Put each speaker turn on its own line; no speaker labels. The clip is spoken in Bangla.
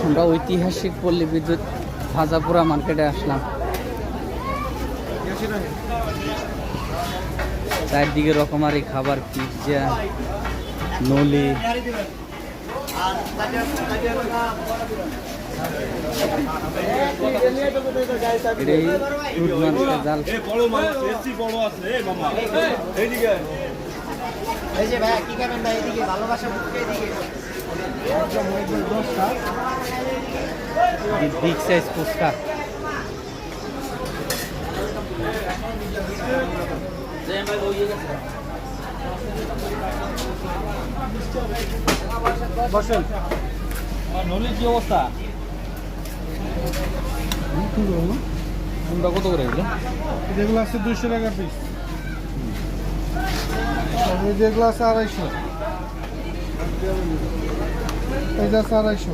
আমরা ঐতিহাসিক পল্লী বিদ্যুৎ ভাজাপুরা মার্কেটে আসলাম। চারদিকে রকমারি খাবার, পিৎজা, নলি, জাল। Big size fuchka.
বসেন।
নলির কি অবস্থা? কোনটা কত করে এগুলো?
যেগুলো আছে 200 টাকা পিস, যেগুলো আছে 250, এই যে 250।